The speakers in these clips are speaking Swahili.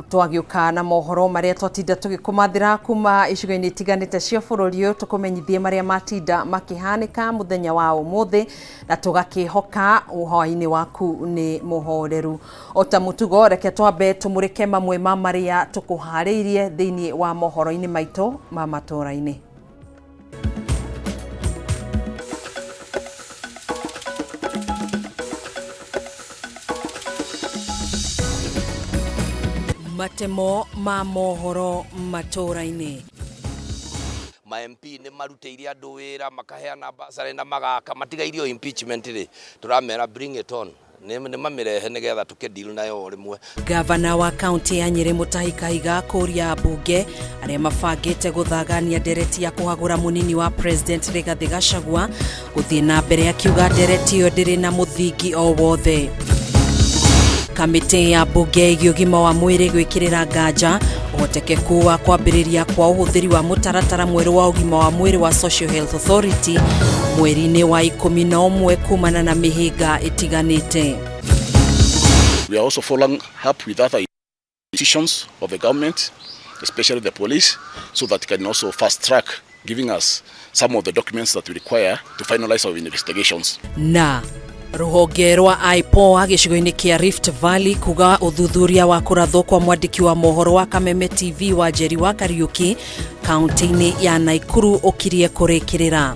Twagiuka na mohoro maria twatinda tugikumathira kuma icigo-ini itiganite cia bururi uyu tukumenyithie maria matinda makihanika muthenya wa umuthi na tugakihoka uhoi-ini waku ni muhoreru. Ota mutugo reke twambe tumurike mamwe ma maria tukuhariirie thiini wa mohoro-ini maitu ma matũra-ini. Matemo ma mohoro matũra-ini. Ma MP ni marutĩire andũ wĩra makaheana basarĩ na magaka matigairio impeachment ri turamera bring it on ni mamirehe nigetha tukedeal nayo rimwe. Gavana wa kaunti ya Nyeri Mutahi Kahiga kũria bunge aria mabangĩte guthagania ndereti ya kuhagũra munini wa president Rigathi Gachagua guthii na mbere akiuga ndereti iyo ndĩrĩ na mũthingi o wothe. Kamite ya bunge igĩũgima wa mwĩrĩ gwĩkĩrĩra nganja ũhotekeku wa kwambĩrĩria kwa ũhũthĩri wa mũtaratara mwerũ wa ũgima wa mwĩrĩ wa Social Health Authority mweri-inĩ wa 11 kumana na mĩhĩnga ĩtiganĩte. We are also following up with other institutions of the government, especially the police, so that it can also fast track giving us some of the documents that we require to finalize our investigations. Ruhonge rwa IPOA gĩcigo-inĩ kia Rift Valley kuga uthuthuria wa kũrathwo kwa mwandĩki wa mohoro wa Kameme TV wa Njeri wa Kariuki kaunti-inĩ ya Naikuru ũkirie kũrĩkĩrĩra.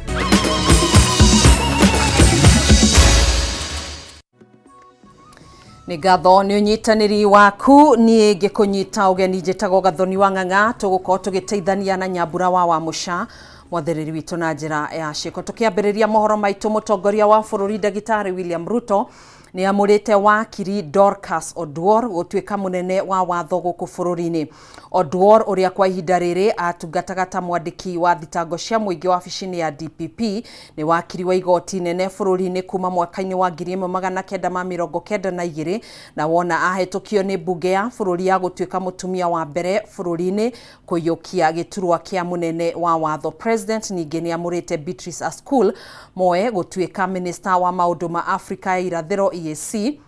Nĩ ngatho nĩ ũnyitanĩri waku niĩ ngĩkũnyita ũgeni njĩtagwo Gathoni wa Ng'ang'a tũgũkorwo tũgĩteithania na Nyambura wa Mũca mwathĩrĩri witũ na njĩra ya ciĩko. Tũkĩambĩrĩria mohoro maitũ, mũtongoria wa bũrũri Ndagĩtarĩ William Ruto ni amũrĩte wakiri Dorcas Oduor gũtuĩka mũnene wa watho gũkũ bũrũri-inĩ. Oduor ũrĩa kwa ihinda rĩrĩ atungataga ta mwandĩki wa thitango cia mũingĩ wabici-inĩ ya DPP ni wakiri wa igoti nene bũrũri-inĩ kuma mwaka-inĩ wa 1992 na wona ahetũkio nĩ bunge ya bũrũri ya gũtuĩka mũtumia wa mbere bũrũri-inĩ kũiyũkia gĩturwa kĩa mũnene wa watho. President ningĩ ni amũrĩte Beatrice Askul Moe gũtuĩka minister wa maũndũ ma Afrika ya irathĩro EAC.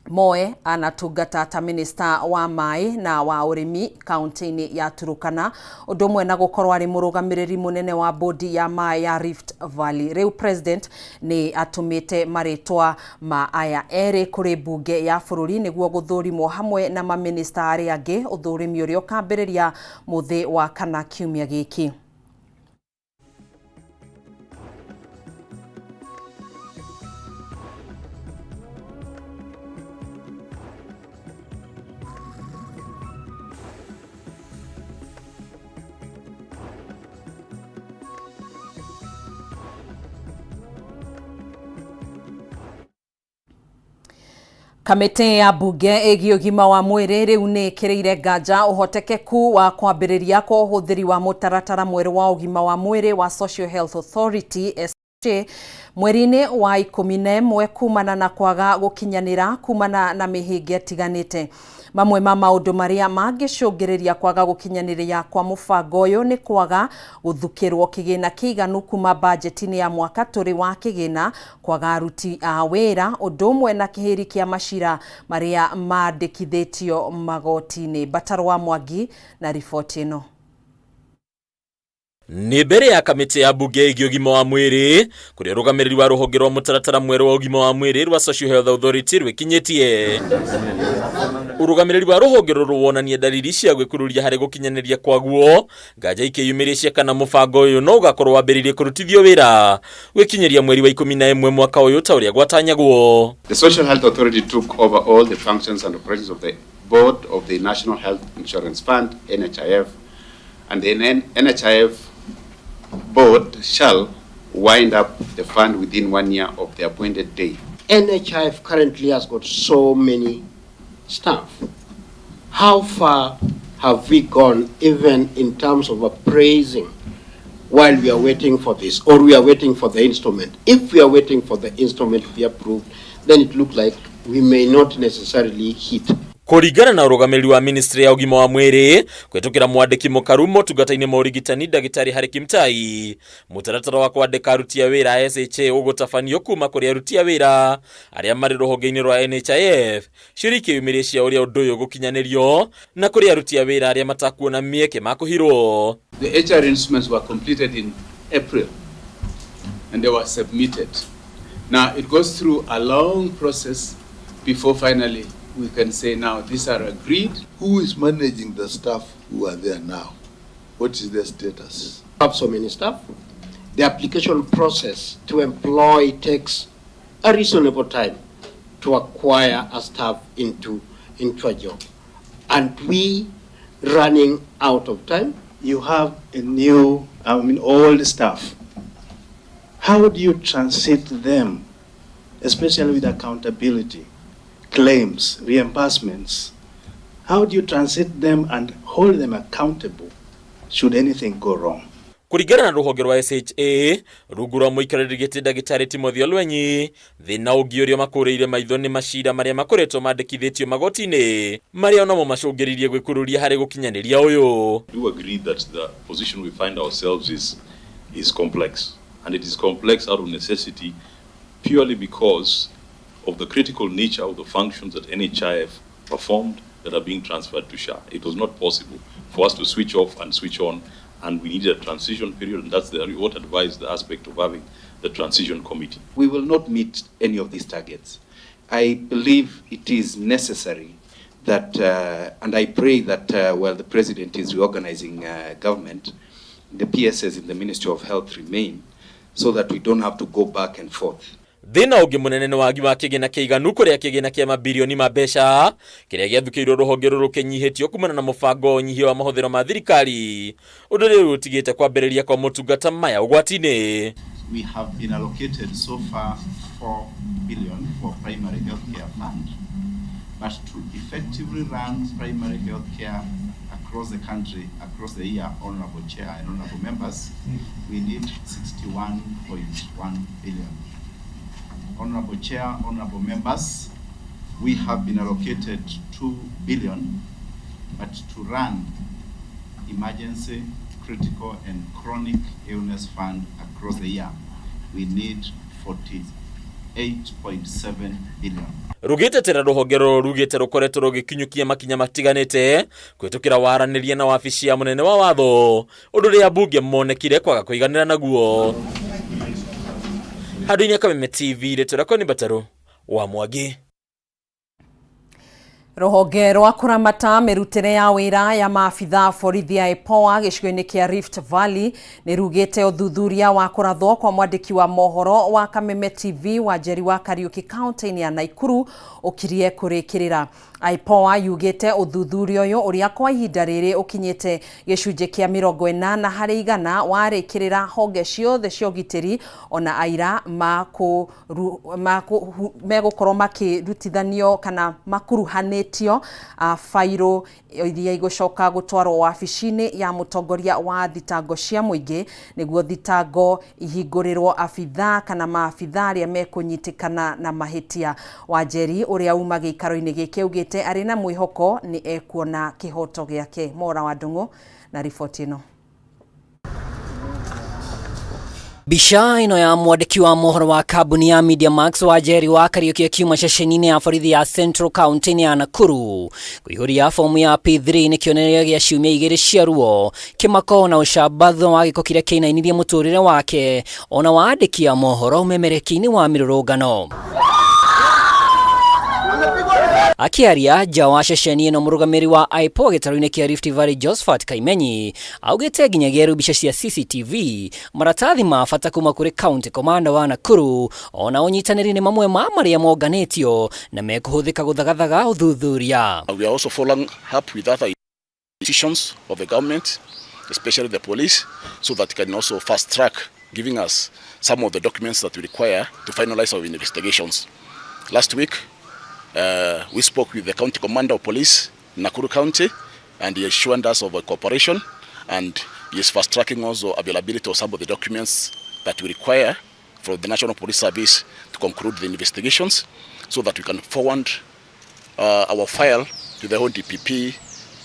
Moe anatungata ta minister wa mai na wa ũrĩmi kaunti-inĩ ya Turukana, ũndũ ũmwe na gũkorwo arĩ mũrũgamĩrĩri mũnene wa bodi ya mai ya Rift Valley. Rĩu president ni atũmĩte marĩtwa ma aya erĩ kũrĩ bunge ya bũrũri nĩguo gũthũrimwo hamwe na maminista arĩa angĩ, ũthũrimi ũrĩa ũkambĩrĩria mũthĩ wa kana kiumia gĩkĩ. Kamite ya bunge ĩgiĩ ũgima wa mwĩrĩ rĩu nĩ ĩkĩrĩire nganja ũhotekeku wa kwambĩrĩria kwa ũhũthĩri wa mũtaratara mwerũ wa ũgima wa mwĩrĩ wa Social Health Authority SHA mweri-inĩ wa 11 kumana na kwaga gũkinyanĩra kumana na mĩhĩnga ĩtiganĩte. Mamwe ma maũndũ marĩa mangĩcũngĩrĩria kwaga gũkinyanĩria kwa mũbango ũyũ nĩ kwaga gũthukĩrwo kĩgĩna kĩiganu kuma budget-inĩ ya mwaka tũrĩ wa kĩgĩna, kwaga aruti a wĩra, ũndũ ũmwe na kĩhĩri kĩa macira marĩa mandĩkithĩtio magoti-inĩ. Batarwa Mwangi na riboti ĩno. Ni mbere ya kamite ya bunge ĩgiĩ ũgima wa mwĩrĩ kũrĩa rũgamĩrĩri wa rũhonge rwa mũtaratara mwerũ wa ũgima wa mwĩrĩ rwa Social Health Authority rwĩkinyĩtie. Ũrũgamĩrĩri wa rũhonge rũrũ wonania dalili cia gwĩkururia harĩ gũkinyanĩria kwaguo, nganja ikĩyumĩrĩcia kana mũbango ũyũ no ũgakorwo wambĩrĩirie kũrutithio wĩra gwĩkinyĩria mweri wa 11 mwaka ũyũ ta ũrĩa gwatanyagwo. The Social Health Authority took over all the functions and operations of the board of the National Health Insurance Fund, NHIF, and the NHIF board shall wind up the fund within 1 year of the appointed day. NHIF currently has got so many staff. How far have we gone even in terms of appraising while we are waiting for this, or we are waiting for the instrument? If we are waiting for the instrument to be approved, then it looks like we may not necessarily hit. Kuringana na urugamiri wa ministry ya ugima wa mwiri kwetukira mwandiki mukaru motungata-ini ma urigitani Dagitari Harry Kimtai, mutaratara wa kwandika aruti a wira SHA ugutafanio kuma kuri aruti a wira aria mari ruhonge-ini rwa NHIF shiriki yumiri cia uria undu uyu gukinyanirio na kuri aruti a wira aria matakuona mieke makuhirwo. The HR instruments were completed in April and they were submitted. Now it goes through a long process before finally we can say now these are agreed. Who is managing the staff who are there now? What is their status? We have so many staff. The application process to employ takes a reasonable time to acquire a staff into a job. And we running out of time. You have a new, old staff. How do you transit them, especially with accountability, claims, reimbursements? How do you transit them and hold them accountable should anything go wrong? Kuringana na ruhonge rwa SHA rungu rwa muikarĩri gĩtĩ Dagitari Timothy Olwenyi, thĩna ũngĩ ũrĩa makũrĩire maitho nĩ macira marĩa makoretwo mandĩkithĩtio magoti-inĩ marĩa onamo macũngĩrĩirie gwĩkururia harĩ gũkinyanĩria ũyũ. Do agree that the position we find ourselves is complex, and it is complex out of necessity purely because of the critical nature of the functions that NHIF performed that are being transferred to SHA. It was not possible for us to switch off and switch on, and we needed a transition period, and that's what advised the aspect of having the transition committee. We will not meet any of these targets. I believe it is necessary that, and I pray that while the President is reorganizing government, the PSS in the Ministry of Health remain, so that we don't have to go back and forth. Thina ungi munene ni wagi wa kigina kiiganu kuria kigina kia mabilioni ma mbeca kiria giathukirwo ruhonge ruru kinyihitio kumana na mubango nyihio wa mahuthiro ma thirikari undu riu utigite kwambiriria kwa motungata maya ugwati-ini. We have been allocated so far 4 billion for primary health care fund, but to effectively run primary health care across the country, across the year, Honorable Chair and Honorable Members, we need 61.1 billion. Honorable Chair, Honorable Members, we have been allocated 2 billion, but to run emergency, critical and chronic illness fund across the year, we need 48.7 billion. Rugite tera ruhonge rugite rukoretwo rugikinyukia makinya matiganite kwitukira waraniria na wabici ya munene wa watho undu ria bunge monekire kwaga kuiganira naguo. Handũ-inĩ Kameme TV rĩtũrakwo nĩ Mbataro wa Mwangi. Ruhonge rwa kuramata mirutire ya wira ya maabitha borithi ya IPOA gĩcigo-inĩ kia Rift Valley nĩ rugĩte ũthuthuria wa kũrathwo kwa mwandĩki wa mohoro wa Kameme TV wa Njeri wa Kariuki County ya Naikuru ũkirie kũrĩkĩrĩra. IPOA yugĩte ũthuthuria ũyũ ũrĩa kwa ihinda rĩrĩ ũkinyĩte gĩcunjĩ kĩa 40% warĩkĩrĩra honge ciothe cia ũgitĩri ona aira megũkorwo makĩrutithanio kana makuruhanĩtio fairo iria igũcoka gũtwarwo wabici-inĩ ya mũtongoria wa thitango cia mũingĩ nĩguo thitango ihingũrĩrwo abitha kana maabitha arĩa mekũnyitĩkana na mahĩtia. Wanjeri ũrĩa uma gĩikaro-inĩ gĩkĩ ugĩte arĩ na mwĩhoko nĩ ekuona kĩhoto gĩake. Mora wa Ndung'u na riboti ĩno. Bisha ino ya mwandiki wa mohoro wa kambuni ya Media Max wa Njeri wa Kariuki kiuma ceceni-inĩ ya borithi ya Central County ya Nakuru kuihũria fomu ya P3 nĩ kĩonereria gĩa ciumia 2 cia ruo kĩmako na ũcambatho wa gĩko kĩrĩa kĩinainirie mũtũrĩre wake ona wandĩki ya mohoro umemereki-inĩ wa mĩrũrũngano. Akiaria nja wa ceceni ĩno mũrũgamĩrĩri wa IPOA gĩtarũ-inĩ kĩa Rift Valley Josephat Kaimenyi augĩte nginyagia rĩu mbica cia CCTV maratathi ma bata kuma kũrĩ county commander wa Nakuru ona ũnyitanĩri nĩ mamwe ma marĩa monganĩtio na mekũhũthĩka gũthagathaga ũthuthuria. We are also following up with other institutions of the government, especially the police, so that it can also fast track giving us some of the documents that we require to finalize our investigations. Last week, we spoke with the county commander of police in Nakuru County, and he assured us of a cooperation, and he is fast tracking also availability of some of the documents that we require for the National Police Service to conclude the investigations, so that we can forward our file to the whole DPP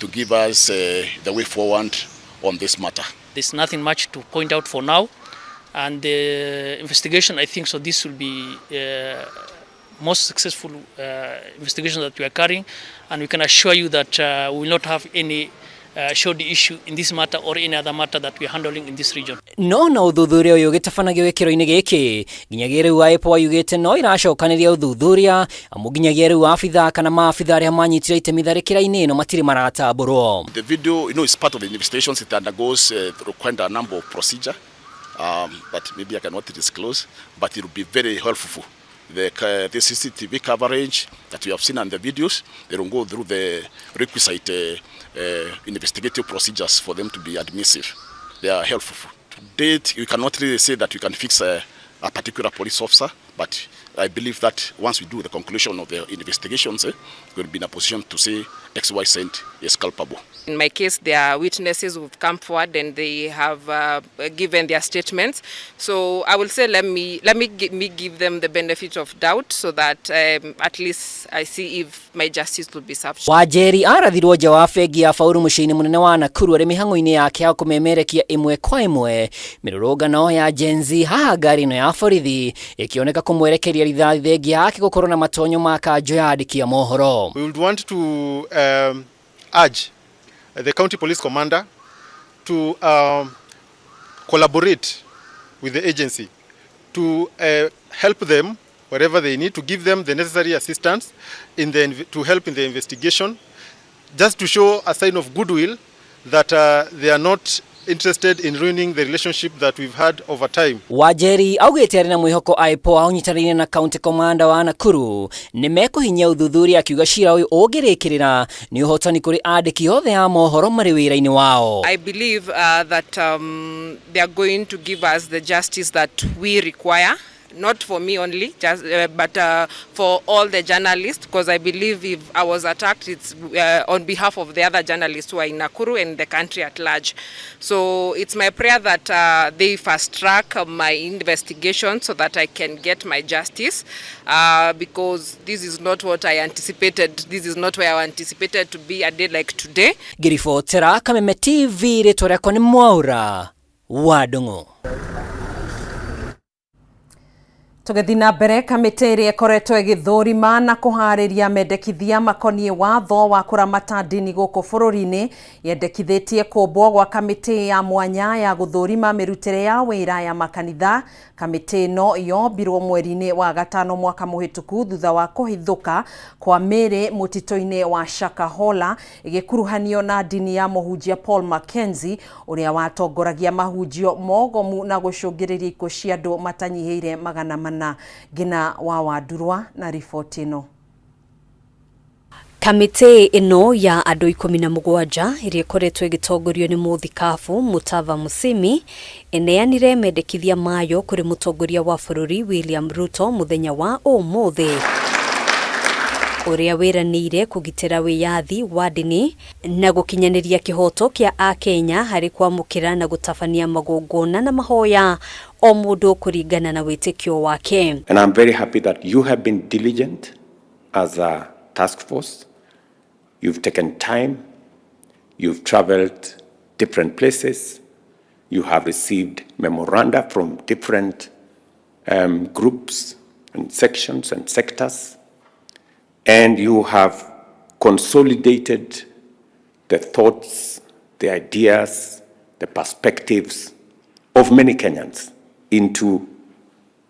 to give us the way forward on this matter. There's nothing much to point out for now, and the investigation, I think, so this will be most successful investigation that we are carrying, and we can assure you that we will not have any shoddy issue in this matter or any other matter that we are handling in this region. No uthuthuria uyu gitabanagio gikiro-ini giki nginyagia riu IPOA yugite no iracokaniria uthuthuria amu nginyagia riu afitha kana maafitha aria manyitire itemi tharikira-ini ino matiri maratabũrwo. The video, is part of the investigations. It undergoes quite a number of procedure that maybe I cannot disclose, but it will be very helpful. The CCTV coverage that we have seen on the videos, they will go through the requisite investigative procedures for them to be admissive. They are helpful. To date, you cannot really say that you can fix a particular police officer, but I believe that once we do the conclusion of the investigations, we'll be in a position to say XYZ is culpable. In my case, their witnesses who have come forward and they have given their statements. So I will say let me give them the benefit of doubt so that at least I see if my justice will be served. Wajeri arathirwo nja wa bengi ya Fauru muciĩ-inĩ munene wa Nakuru arĩ mĩhang'o-inĩ yake ya kũmemerekia ĩmwe kwa ĩmwe mĩrũrũngano ya Gen Z haha ngari ĩno ya borithi ĩkĩoneka kũmwerekeria rithathi thengia yake gũkorwo na matonyo ma kanjũ ya andĩki a mohoro. We would want to urge the county police commander to collaborate with the agency to help them wherever they need, to give them the necessary assistance to help in the investigation, just to show a sign of goodwill that they are not interested in ruining the relationship that we've had over time. Wajeri augite arĩ na mwĩhoko IPOA ũnyitanĩire na county commander wa Nakuru nĩ mekũhinyia ũthuthuria akiuga cira ũyũ ũngĩrĩkĩrĩra nĩ ũhotani kũrĩ andĩki othe a mohoro marĩ wĩra-inĩ wao. I believe that they are going to give us the justice that we require. Not for me only, but for all the journalists, because I believe if I was attacked, it's on behalf of the other journalists who are in Nakuru and the country at large. So it's my prayer that they fast track my investigation so that I can get my justice, because this is not what I anticipated. This is not where I anticipated to be a day like today. Ngiribotera Kameme TV rĩtwa rĩakwa nĩ Mwaura wa Ndung'u. Tugethi na mbere kamĩtĩ ĩrĩa ĩkoretwo ĩgĩthũrima na kũharĩria mendekithia makoniĩ watho wa kũramata ndini gũkũ bũrũri-inĩ yendekithĩtie kũmbwo gwa kamĩtĩ ya mwanya ya gũthũrima mĩrutĩre ya wĩra ya makanitha. Kamĩtĩ ĩno yombirwo mweri-inĩ wa gatano mwaka mũhĩtũku thutha wa kũhithũka kwa mĩrĩ mũtitũ-inĩ wa Shakahola ĩgĩkuruhanio na ndini ya mũhunjia Paul Mackenzie ũrĩa watongoragia mahunjio mogomu na gũcũngĩrĩria ikuũ cia andũ matanyihĩire magana mana. Gina wa Wadurwa na riboti ĩno. Kamĩtĩ ĩno ya andũ 17 ĩrĩa ĩkoretwo ĩgĩtongorio nĩ mũthikabu Mutava Musimi ĩneanire mendekithia mayo kũrĩ mũtongoria wa bũrũri William Ruto mũthenya wa ũmũthĩ ũrĩa wĩranĩire kũgitĩra wĩyathi wa ndini na gũkinyanĩria kĩhoto kĩa Akenya harĩ kwamũkĩra na gũtabania magongona na mahoya o mũndũ kũringana na wĩtĩkio wake. And I'm very happy that you have been diligent as a task force. You've taken time, you've traveled different places, you have received memoranda from different groups and sections and sectors, and you have consolidated the thoughts, the ideas, the perspectives of many Kenyans into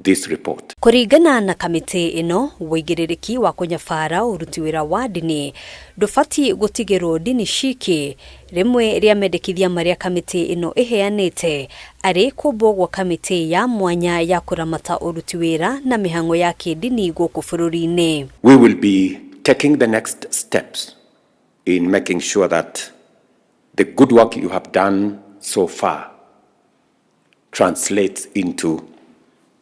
this report. Kũringana na kamĩtĩ ĩno, wĩigĩrĩrĩki wa kũnyabara ũruti wĩra wa ndini ndũbatiĩ gũtigĩrwo ndini ciki. Rĩmwe rĩa mendekithia marĩa kamĩtĩ ĩno ĩheanĩte arĩ kũmbwo gwa kamĩtĩ ya mwanya ya kũramata ũruti wĩra na mĩhang'o ya kĩndini gũkũ bũrũri-inĩ. We will be taking the next steps in making sure that the good work you have done so far translates into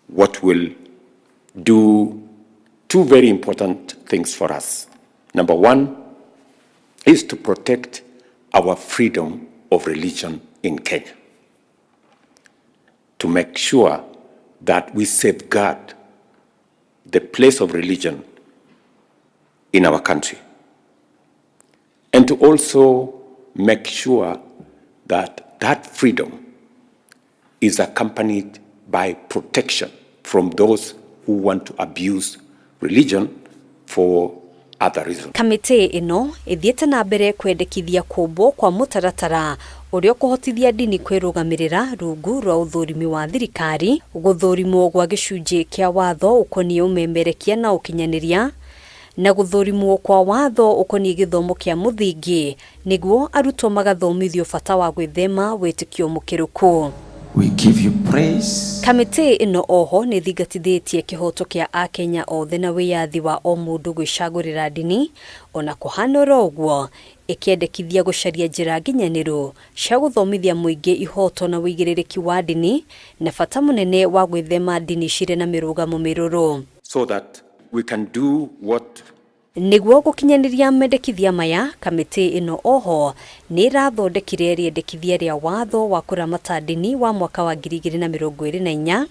what will do two very important things for us. Number one is to protect our freedom of religion in Kenya, to make sure that we safeguard the place of religion in our country. and to also make sure that that freedom is accompanied by protection from those who want to abuse religion for other reasons. Kamite ino ithiete na mbere kwendekithia kumbwo kwa mutaratara uria kuhotithia dini kwirugamirira rungu rwa uthurimi wa thirikari, guthurimwo gwa gicunji kia watho ukoni umemerekia na ukinyaniria, na guthurimwo kwa watho ukoni githomo kia muthingi niguo arutwo magathomithio bata wa gwithema witikio mukiruku. We give you praise. Kamite ino oho ni thigatithitie kihoto kia Akenya othe na wiyathi wa o mundu gwicagurira dini, ona kuhanora uguo ikiendekithia gucaria njira nginyaniru cia guthomithia muingi ihoto na wigiririki wa dini na bata munene wa gwithema dini cire na mirugamo miruru, so that we can do what niguo gukinyaniria mendekithia maya. Kamite ino oho ni irathondekire riendekithia ria watho wa kuramata dini wa mwaka wa 2024,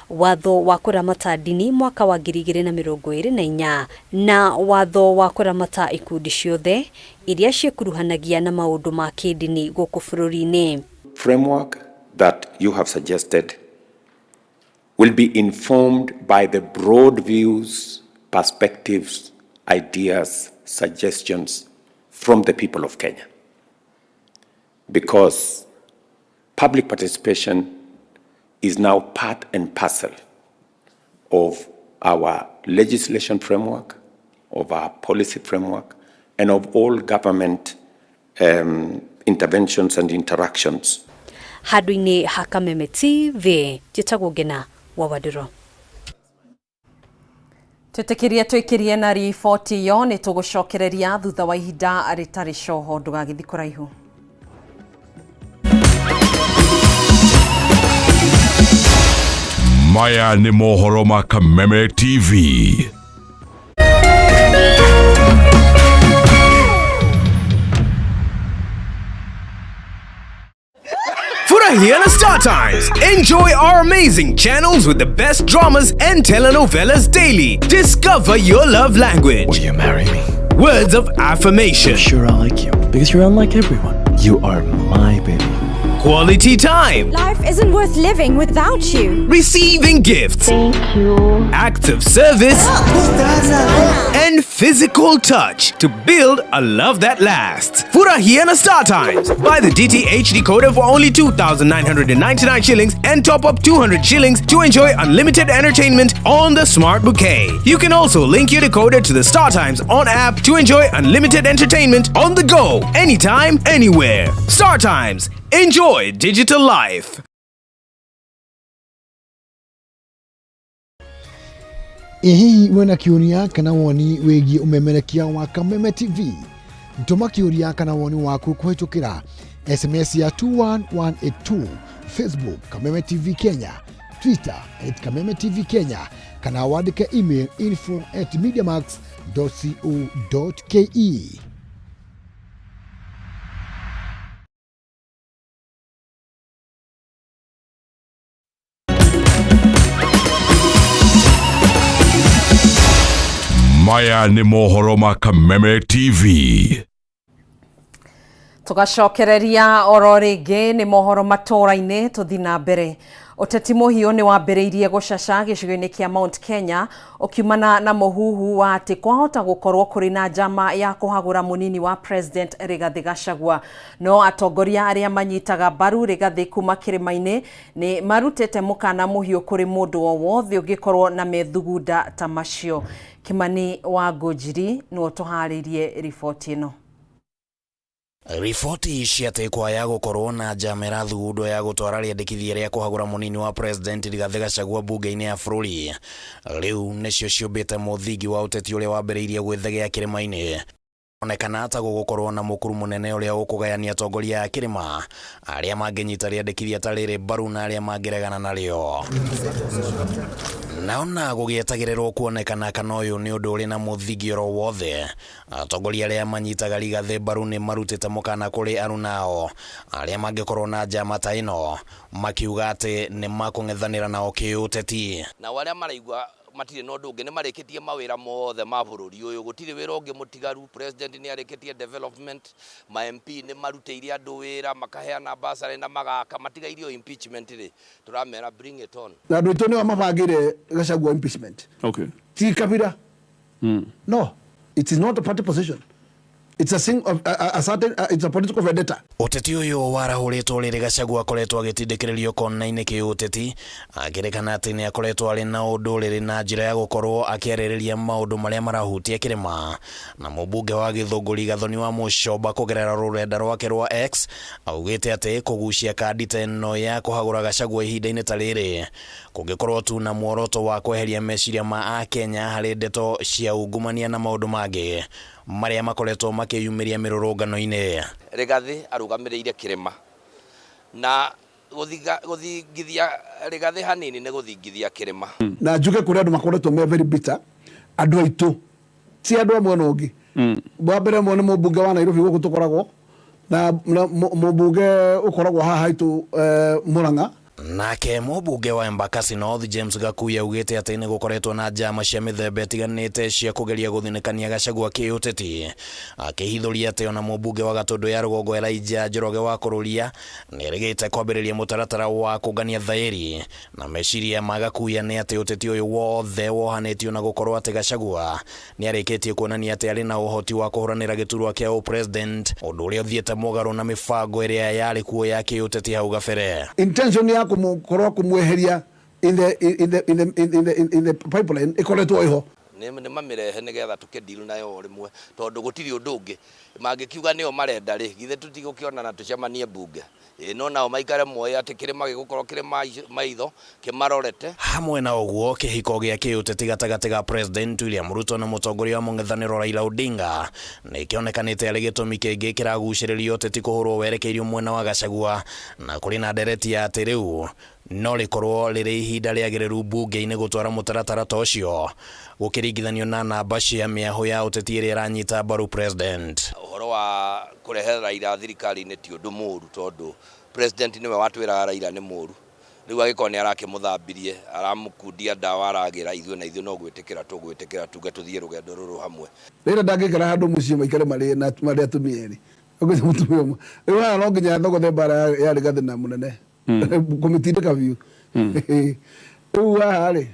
watho wa kuramata dini mwaka wa 2024 na watho wa kuramata ikundi ciothe iria ciekuruhanagia na maundu ma kidini guku bururi-ini. Framework that you have suggested will be informed by the broad views, perspectives, ideas, suggestions from the people of Kenya. Because public participation is now part and parcel of our legislation framework, of our policy framework, and of all government interventions and interactions. Haduini Kameme TV, jitagwo Ngina wa Wadiro. Tutekirie twikirie na riboti yo ni tugucokereria thutha wa ihinda ritari coho, ndugagithi kuraihu. Maya ni mohoro ma Kameme TV. Here on Star Times. Enjoy our amazing channels with the best dramas and telenovelas daily. Discover your love language. Will you marry me? Words of affirmation. I'm sure I like you because you're unlike everyone. You are my baby. Quality time. Life isn't worth living without you. Receiving gifts. Thank you. Acts of service. And physical touch to build a love that lasts. Furahia na Star Times. Buy the DTH decoder for only 2,999 shillings and top up 200 shillings to enjoy unlimited entertainment on the Smart Bouquet. You can also link your decoder to the Star Times on app to enjoy unlimited entertainment on the go, anytime, anywhere. Star Times. Enjoy digital life. Hihi wena kiuria kana woni wigi umemerekia wa Kameme TV? Ntuma kiuria kana woni waku kuhitukira SMS ya 21182, Facebook Kameme TV Kenya, Twitter @Kameme TV Kenya, kana wandike email info@mediamax.co.ke. Maya ni mohoro ma Kameme TV. Tugacokereria oro ringi ni mohoro matũra-inĩ tuthi na mbere. Ũteti mũhiũ nĩ wambĩrĩirie gũcaca gĩcigo-inĩ kia Mount Kenya ũkiumana na mũhuhu wa atĩ kwahota gũkorwo kũrĩ na njama ya kũhagũra mũnini wa President Rigathi Gachagua. No atongoria arĩa manyitaga mbaru Rigathi kuma kĩrĩma-inĩ nĩ marutĩte mũkana mũhiũ kũrĩ mũndũ o wothe ũngĩkorwo na methugunda ta macio. Kimani wa Ngũnjiri nĩwe tũharĩirie riboti ĩno. Riboti ciatekwa ya gukorwo na njamera thugundo ya gutwara riendekithia ria kuhagura munini wa President Rigathi Gachagua bunge-ini ya bururi. Riu nicio ciumbite muthingi wa uteti uria wambiriirie gwithegea kirima-ini. Onekana ta gukorwo na mukuru munene uria ukugayania atongoria ya kirima aria manginyita riendekithia ta riri mbaru na aria mangiregana nario. Naona gugietagirirwo kuonekana kana uyu ni undu uri na muthingi oro wothe. Atongoria aria manyitaga Rigathi mbaru ni marutite mukana kuri arunao aria mangikorwo na njama ta ino makiuga ati ni makung'ethanira nao kiuteti. Na waria maraigua matire no ndungi ni mareketie mawira mothe ma bururi uyu gutire wira ungi mutigaru president ni areketie development ma MP ni maruteirie andu wira makaheana basari na magaka matigairio impeachment ri turamera bring it on na andu itu ni mabangire Gachagua impeachment. Okay. Ti kabira. No, it is not a party position. It's a thing of it's a political vendetta. Uteti uyu warahuritwo riri Gachagua akoretwo agitindikiririo kona-ini kiuteti agerekana ati ni akoretwo ari na undu riri na njira ya gukorwo akiaririria maundu maria marahutia kirima na mubunge wa Githunguri Gathoni wa Mucomba kugerera rurenda rwake rwa X augite ati kugucia kandi teno ya kuhagura Gachagua ihinda-ini ta riri kungikorwo tu na muoroto wa kweheria meciria ma Akenya hari ndeto cia ungumania na maundu mangi maria makoretwo makiyumiria mirurungano-ini. Rigathi arugamireire kirima na guthingithia Rigathi hanini ne guthingithia kirima na njuge kuri andu makoretwo me very bitter andu aitu ti andu amwe no ngi wa mbere mo ni mubunge wa Nairobi guku tukoragwo na mubunge ukoragwo haha itu Murang'a. Nake mubunge wa Embakasi North James Gakuya ugite ati ni gukoretwo na njama cia mithemba itiganite cia kugeria guthinikania Gachagua kiuteti akihithuria ati ona mubunge wa Gatundu ya Rugongo Elijah Njoroge wa Kururia ni rigite kwambiriria mutaratara wa kugania thairi na meciria ma Gakuya ni ati uteti uyu wothe wohanitio na gukorwo ati Gachagua ni arikitie kuonania ati ari na uhoti wa kuhuranira giturwa kia president undu uria uthiete mugaru na mifango iria yari kuo ya kiuteti hau gabere. Intention ya kumkorwo kumweheria in the pipeline ikoretwo iho ni mamirehe nigetha tukedeal nayo rimwe tondu gutiri undu ungi mangikiuga nio marenda ri githe tutigukiona na tucemanie bunge no nao maikare moya ati kirima gigukorwo kiri maitho kimarorete. Hamwe na uguo kihiko gia kiuteti gatagati ga president William Ruto na mutongoria wa mung'ethaniro Raila Odinga ni kionekanite ari gitumi kingi kiraguciririo uteti kuhurwo werekeirio mwena wa Gachagua na kuri na ndereti ya ati riu no rikorwo riri ihinda riagiriru bunge-ini gutwara mutaratara ta ucio gukiringithanio na namba cia miaho ya uteti iria iranyita mbaru president. Uhoro wa kurehe Raila thirikari-ini ti undu muru tondu president niwe watwiraga Raila ni muru riu agikoni arakimuthambirie aramukundia ndawa aragira ithuĩ na ithuĩ no gwitikira tugwitikira tuge tuthie rugendo ruru hamwe. Rira ndangikara handu muciĩ maikare mari atumia eri oguo mutumia umwe riu haha no nginya thogothe mbara ya Rigathi na munene kumitindika biu riu haha ri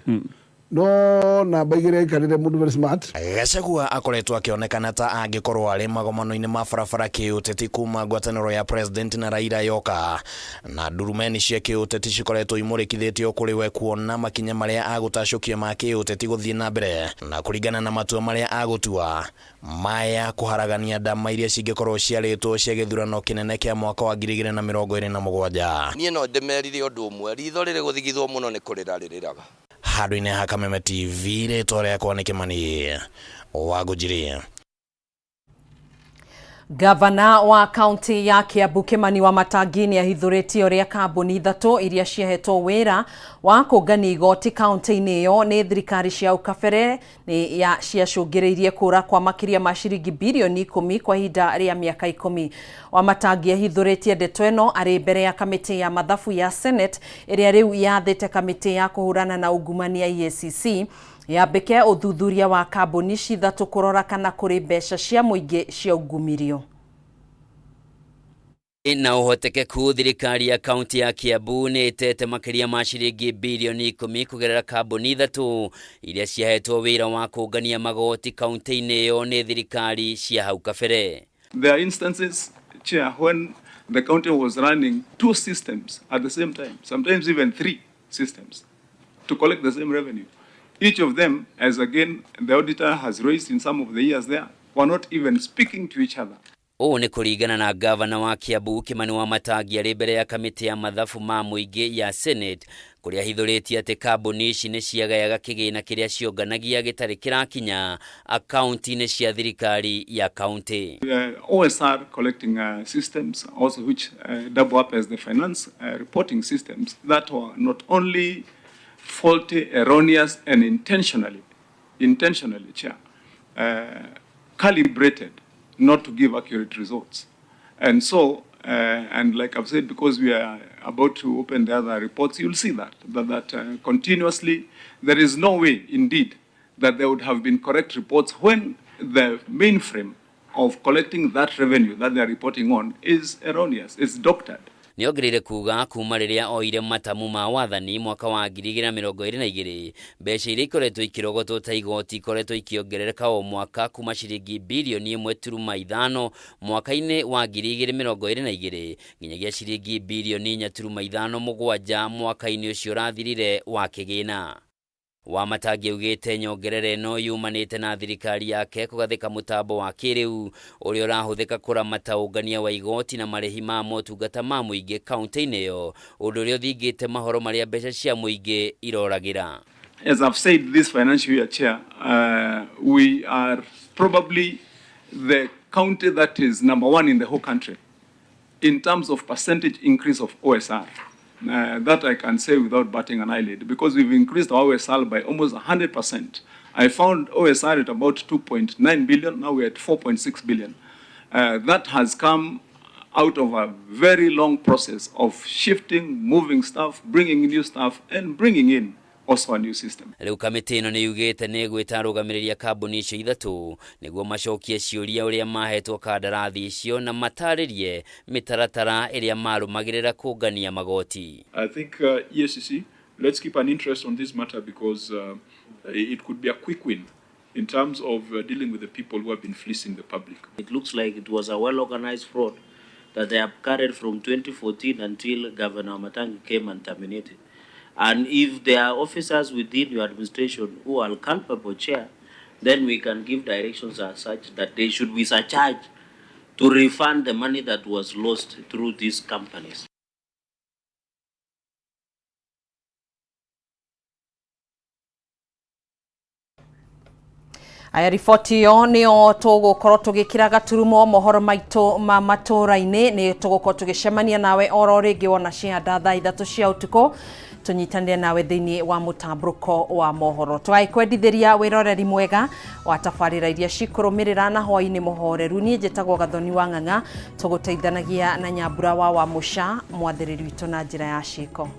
no namba igire ikarire mundu very smart. Gachagua akoretwo akionekana ta angikorwo ari magomano-ini ma barabara kiuteti kuma ngwataniro ya president na Raila yoka na ndurumeni cia kiuteti cikoretwo imurikithitio kuri we kuona makinya maria agutacukia ma kiuteti guthii na mbere na kuringana na matua maria agutua maya kuharagania ndama iria cingikorwo ciaritwo cia githurano kinene kia mwaka wa 2027. Nie no ndemerire undu umwe ritho riri guthigithwo muno ni kurira ririraga. Handũ-inĩ ha Kameme TV rĩtwa rĩakwa nĩ Kĩmani Wangũnjiri. Gavana wa kaunti ya Kiambu Kimani wa Matangi ni ahithũrĩtie ũrĩa kambuni ithatũ iria ciahetwo wĩra wa kũngania igoti kaunti-inĩ ĩyo nĩ thirikari cia ukabere ni ya ciacũngĩrĩirie kũra kwa makĩria ma ciringi bilioni 10 kwa ihinda rĩa mĩaka 10. Wa Matangi ahithũrĩtie ndeto ĩno arĩ mbere ya kamĩtĩ ya mathabu ya Senate ĩrĩa rĩu yathĩte kamĩtĩ ya kũhũrana na ungumania EACC yambike uthuthuria wa kambuni cithatũ kũrora kana kũrĩ mbeca cia mũingĩ cia ungumirio. Na uhotekeku thirikari ya kaunti ya Kiambu ni itete makĩria ma ciringi bilioni 10 kugerera kambuni ithatũ iria ciahetwo wĩra wa kũngania magoti kaunti-inĩ ĩyo nĩ thirikari cia hau kabere. There are instances, Chair, when the county was running 2 systems at the same time, sometimes even 3 systems to collect the same revenue. Each of them, as again the auditor has raised in some of the years there, were not even speaking to each other. Ũũ nĩ kũringana na gavana wa Kiambu Kimani wa Matangi arĩ mbere ya kamĩtĩ ya mathabu ma mũingĩ ya Senate kũrĩa ahithũrĩtie atĩ kambuni ici nĩ ciagayaga kĩgĩna kĩrĩa cionganagia gĩtarĩ kĩrakinya akaunti-inĩ cia thirikari ya kaunti. OSR collecting systems also which double up as the finance reporting systems that were not only faulty, erroneous and intentionally, Chair, calibrated not to give accurate results. And so And like I've said, because we are about to open the other reports, you'll see that continuously, there is no way, indeed, that there would have been correct reports when the mainframe of collecting that revenue that they are reporting on is erroneous, it's doctored. Niongereire kuga kuma riria oire matamu ma wathani mwaka wa 2022 mbeca iria ikoretwo ikirogotwo ta igoti ikoretwo ikiongerereka o mwaka kuma ciringi bilioni 1.5 mwaka-ini wa 2022 nginyagia ciringi bilioni 4.57 mwaka-ini ucio rathirire wa kigina. Wamatangi augite nyongerere no yumanite na thirikari yake kugathika mutambo wa kiriu uria urahuthika kuramata ungania wa igoti na marehi ma motungata ma muingi kaunti-ini yo undu uria uthingite mahoro maria mbeca cia muingi iroragira. As I've said this financial year, Chair, we are probably the county that is #1 in the whole country in terms of percentage increase of OSR. That I can say without batting an eyelid, because we've increased our OSR by almost 100%. I found OSR at about 2.9 billion, now we're at 4.6 billion. That has come out of a very long process of shifting, moving staff, bringing new staff, and bringing in also a new system. Riu kamiti ino ni yugite ni gwita rugamiria kambuni icio ithatu niguo macokie ciuria uria mahetwo kandarathi icio na mataririe mitaratara iria marumagirira kungania magoti. I think EACC, let's keep an interest on this matter because it could be a quick win in terms of dealing with the people who have been fleecing the public. It looks like it was a well-organized fraud that they have carried from 2014 until Governor Matangi came and terminated. And if there are officers within your administration who are culpable, Chair, then we can give directions as such that they should be surcharged to refund the money that was lost through these companies. Aya riboti yo nio tugukorwo tugikira gaturumo mohoro maitu ma maturaini ni tugukorwo tugicemania nawe oro ringi wona cianda thaa 3 cia utuko tunyitanire nawe thiini wa mutambuko wa mohoro tugaikwendithiria wiroreri mwega wa tabarira iria cikurumirira na hwaini muhoreru ni njitagwo Gathoni wa Ng'ang'a tuguteithanagia na Nyambura wa Muca mwathiriri witu na njira ya ciko.